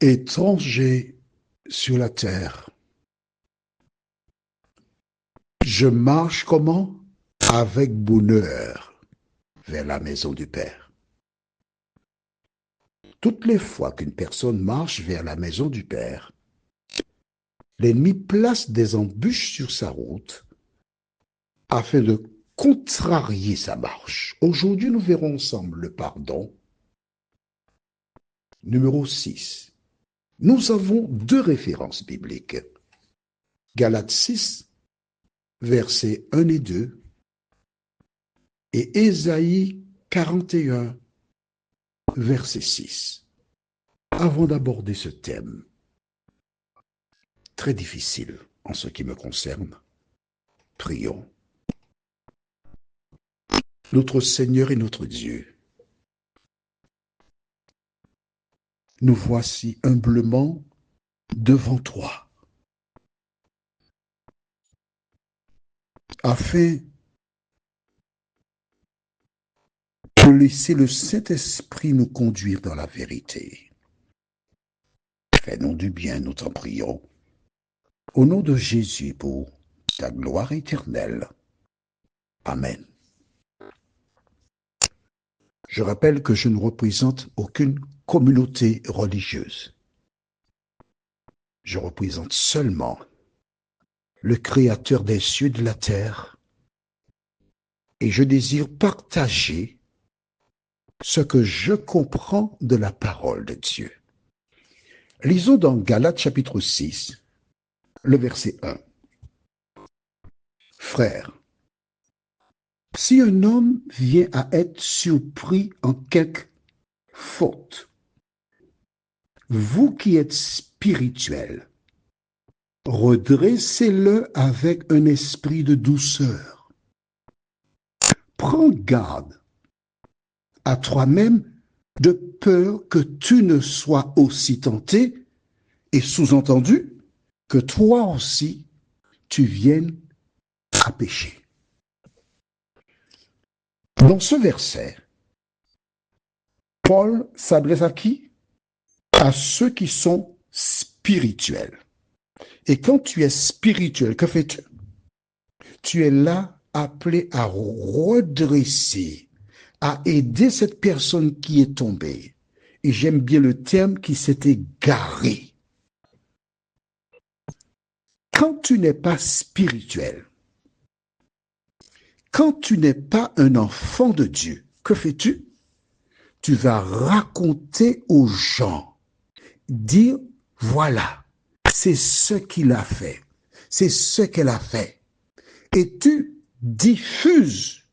étranger sur la terre. Je marche comment? Avec bonheur vers la maison du Père. Toutes les fois qu'une personne marche vers la maison du Père, l'ennemi place des embûches sur sa route afin de contrarier sa marche. Aujourd'hui, nous verrons ensemble le pardon. Numéro 6. Nous avons deux références bibliques. Galates 6, versets 1 et 2, et Ésaïe 41, verset 6. Avant d'aborder ce thème, très difficile en ce qui me concerne, prions. Notre Seigneur et notre Dieu, nous voici humblement devant toi, afin de laisser le Saint-Esprit nous conduire dans la vérité. Fais-nous du bien, nous t'en prions. Au nom de Jésus, pour ta gloire éternelle. Amen. Je rappelle que je ne représente aucune communauté religieuse. Je représente seulement le Créateur des cieux et de la terre, et je désire partager ce que je comprends de la parole de Dieu. Lisons dans Galates chapitre 6, le verset 1. Frères, si un homme vient à être surpris en quelque faute, vous qui êtes spirituels, redressez-le avec un esprit de douceur. Prends garde à toi-même de peur que tu ne sois aussi tenté et sous-entendu que toi aussi tu viennes à pécher. Dans ce verset, Paul s'adresse à qui? À ceux qui sont spirituels. Et quand tu es spirituel, que fais-tu? Tu es là appelé à redresser, à aider cette personne qui est tombée. Et j'aime bien le terme qui s'est égaré. Quand tu n'es pas spirituel, quand tu n'es pas un enfant de Dieu, que fais-tu? Tu vas raconter aux gens, dire, voilà, c'est ce qu'il a fait, c'est ce qu'elle a fait. Et tu diffuses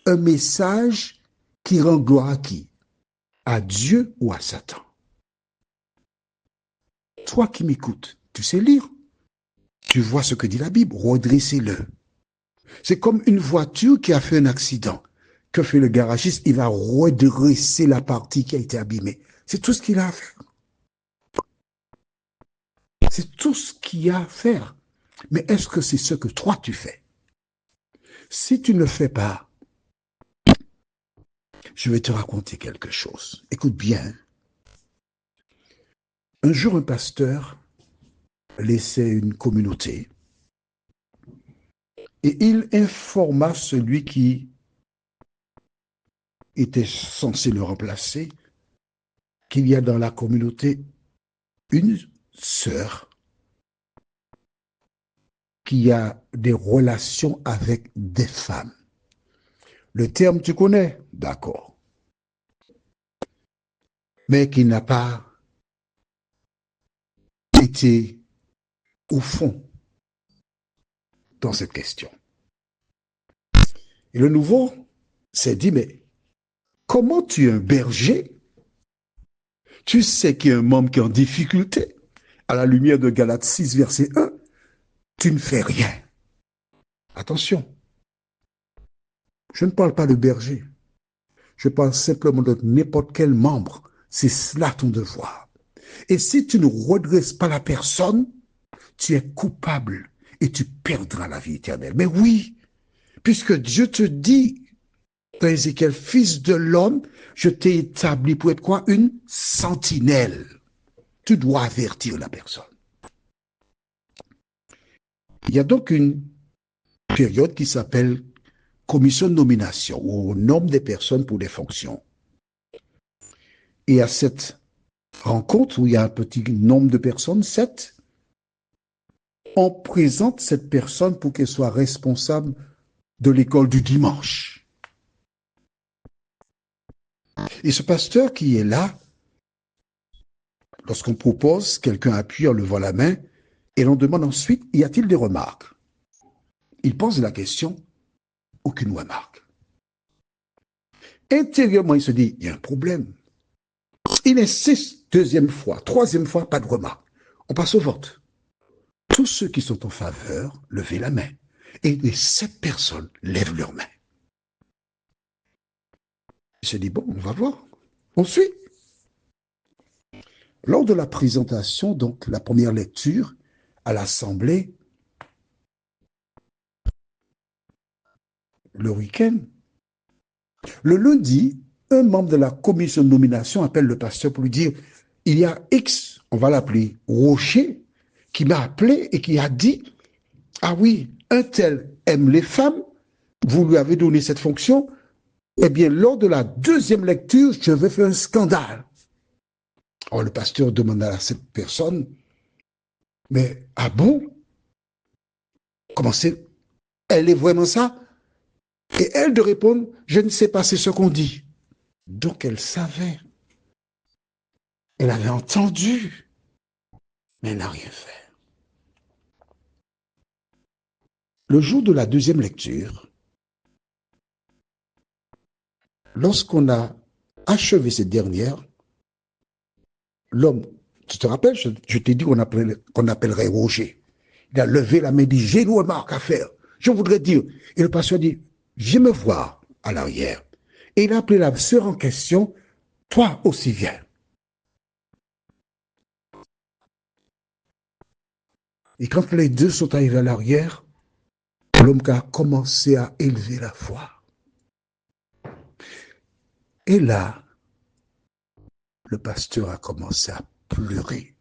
un message qui rend gloire à qui? À Dieu ou à Satan? Toi qui m'écoutes, tu sais lire. Tu vois ce que dit la Bible, redressez-le. C'est comme une voiture qui a fait un accident. Que fait le garagiste? Il va redresser la partie qui a été abîmée. C'est tout ce qu'il a à faire. C'est tout ce qu'il y a à faire. Mais est-ce que c'est ce que toi tu fais? Si tu ne le fais pas, je vais te raconter quelque chose. Écoute bien. Un jour, un pasteur laissait une communauté et il informa celui qui était censé le remplacer qu'il y a dans la communauté une sœur qui a des relations avec des femmes. Le terme, tu connais? D'accord. Mais qui n'a pas été au fond dans cette question. Et le nouveau s'est dit, mais comment tu es un berger? Tu sais qu'il y a un membre qui est en difficulté. À la lumière de Galates 6, verset 1, tu ne fais rien. Attention, je ne parle pas de berger. Je parle simplement de n'importe quel membre. C'est cela ton devoir. Et si tu ne redresses pas la personne, tu es coupable et tu perdras la vie éternelle. Mais oui, puisque Dieu te dit dans Ézéchiel, fils de l'homme, je t'ai établi pour être quoi? Une sentinelle. tu dois avertir la personne. Il y a donc une période qui s'appelle commission de nomination, où on nomme des personnes pour des fonctions. Et à cette rencontre, où il y a un petit nombre de personnes, 7, on présente cette personne pour qu'elle soit responsable de l'école du dimanche. Et ce pasteur qui est là, lorsqu'on propose, quelqu'un appuie en levant la main, et l'on demande ensuite, y a-t-il des remarques? Il pose la question, aucune remarque. Intérieurement, il se dit, il y a un problème. Il insiste, deuxième fois, troisième fois, pas de remarque. On passe au vote. Tous ceux qui sont en faveur, levez la main. Et les 7 personnes lèvent leurs mains. Il se dit, bon, on va voir. On suit. Lors de la présentation, donc la première lecture à l'Assemblée, le week-end, le lundi, un membre de la commission de nomination appelle le pasteur pour lui dire, il y a X, on va l'appeler Rocher, qui m'a appelé et qui a dit, ah oui, un tel aime les femmes, vous lui avez donné cette fonction, eh bien, lors de la deuxième lecture, je vais faire un scandale. Alors, le pasteur demanda à cette personne, mais ah bon? Comment c'est? Elle est vraiment ça? Et elle de répondre, je ne sais pas, c'est ce qu'on dit. Donc, elle savait. Elle avait entendu, mais elle n'a rien fait. Le jour de la deuxième lecture, lorsqu'on a achevé cette dernière, l'homme, tu te rappelles, je t'ai dit qu'on appellerait Roger. Il a levé la main et dit, j'ai une remarque à faire. Je voudrais dire. Et le pasteur dit, viens me voir à l'arrière. Et il a appelé la sœur en question, toi aussi viens. Et quand les deux sont arrivés à l'arrière, l'homme a commencé à élever la voix. Et là, le pasteur a commencé à pleurer.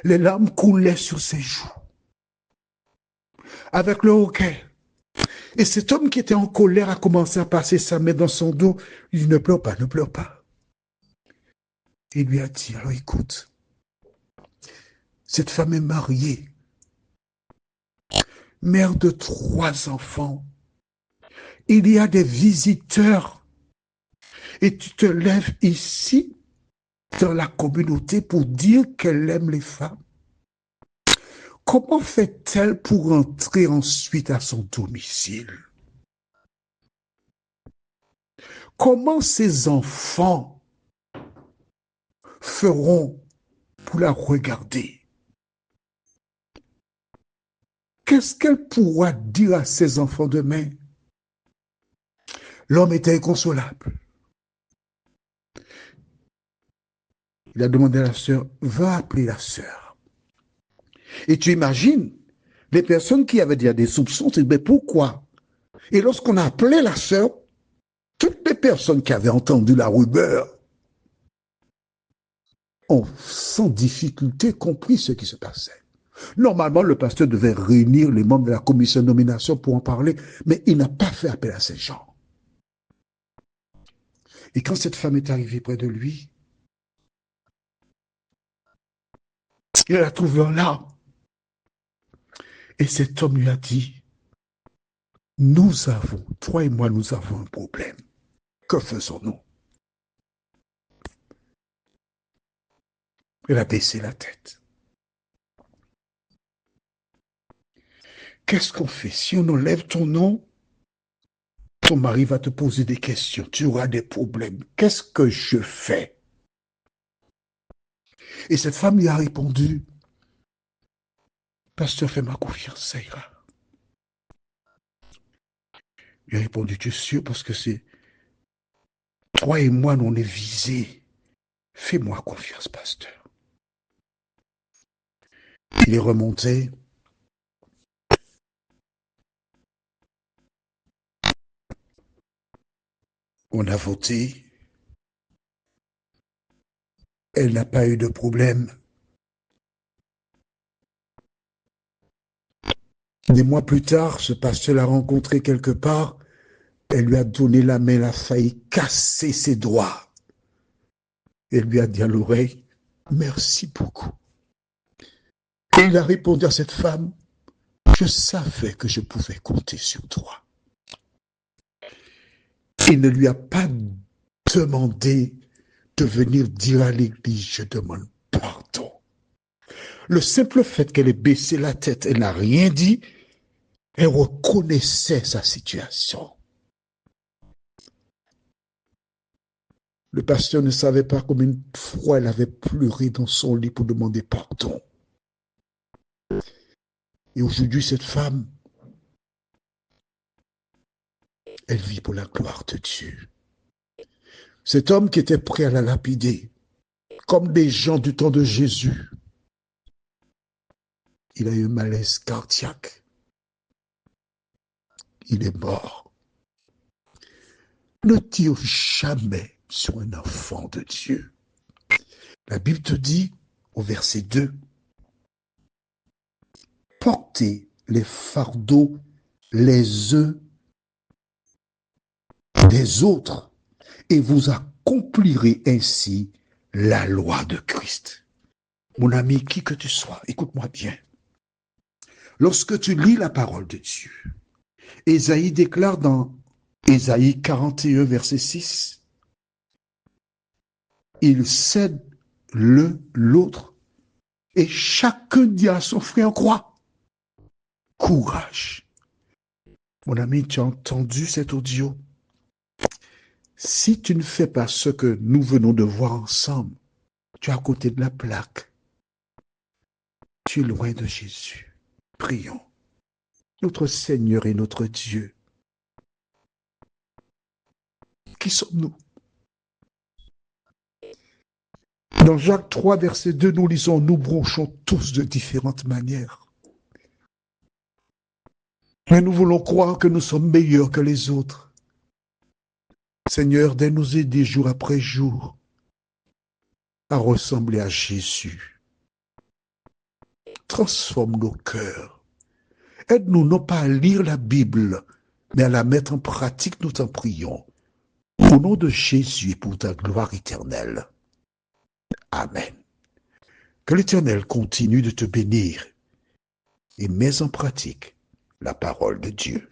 Les larmes coulaient sur ses joues, avec le hoquet. Et cet homme qui était en colère a commencé à passer sa main dans son dos. Il dit, ne pleure pas, ne pleure pas. Il lui a dit, alors écoute, cette femme est mariée, mère de 3 enfants. Il y a des visiteurs et tu te lèves ici dans la communauté pour dire qu'elle aime les femmes. Comment fait-elle pour entrer ensuite à son domicile? Comment ses enfants feront pour la regarder? Qu'est-ce qu'elle pourra dire à ses enfants demain? L'homme était inconsolable. Il a demandé à la sœur, va appeler la sœur. Et tu imagines, les personnes qui avaient déjà des soupçons, c'est mais pourquoi? Et lorsqu'on a appelé la sœur, toutes les personnes qui avaient entendu la rumeur ont sans difficulté compris ce qui se passait. Normalement, le pasteur devait réunir les membres de la commission de nomination pour en parler, mais il n'a pas fait appel à ces gens. Et quand cette femme est arrivée près de lui, il la trouvé en larmes. Et cet homme lui a dit, toi et moi, nous avons un problème. Que faisons-nous? Elle a baissé la tête. Qu'est-ce qu'on fait? Si on enlève ton nom, ton mari va te poser des questions, tu auras des problèmes. Qu'est-ce que je fais? Et cette femme lui a répondu, pasteur, fais-moi confiance, ça ira. Il a répondu, tu es sûr parce que c'est toi et moi, nous on est visés. Fais-moi confiance, pasteur. Il est remonté. On a voté. Elle n'a pas eu de problème. Des mois plus tard, ce pasteur l'a rencontré quelque part. Elle lui a donné la main, elle a failli casser ses doigts. Elle lui a dit à l'oreille, merci beaucoup. Et il a répondu à cette femme, je savais que je pouvais compter sur toi. Il ne lui a pas demandé de venir dire à l'église, je demande pardon. Le simple fait qu'elle ait baissé la tête, elle n'a rien dit, elle reconnaissait sa situation. Le pasteur ne savait pas combien de fois elle avait pleuré dans son lit pour demander pardon. Et aujourd'hui, cette femme, elle vit pour la gloire de Dieu. Cet homme qui était prêt à la lapider, comme des gens du temps de Jésus, il a eu un malaise cardiaque. Il est mort. Ne tire jamais sur un enfant de Dieu. La Bible te dit, au verset 2, portez les fardeaux les uns des autres et vous accomplirez ainsi la loi de Christ. Mon ami, qui que tu sois, écoute-moi bien. Lorsque tu lis la parole de Dieu, Ésaïe déclare dans Ésaïe 41, verset 6, ils cèdent l'un l'autre et chacun dit à son frère, crois, courage. Mon ami, tu as entendu cet audio? Si tu ne fais pas ce que nous venons de voir ensemble, tu es à côté de la plaque. Tu es loin de Jésus. Prions. Notre Seigneur et notre Dieu. Qui sommes-nous? Dans Jacques 3, verset 2, nous lisons, nous bronchons tous de différentes manières. Mais nous voulons croire que nous sommes meilleurs que les autres. Seigneur, de nous aider jour après jour à ressembler à Jésus. Transforme nos cœurs. Aide-nous non pas à lire la Bible, mais à la mettre en pratique, nous t'en prions. Au nom de Jésus et pour ta gloire éternelle. Amen. Que l'Éternel continue de te bénir et mets en pratique la parole de Dieu.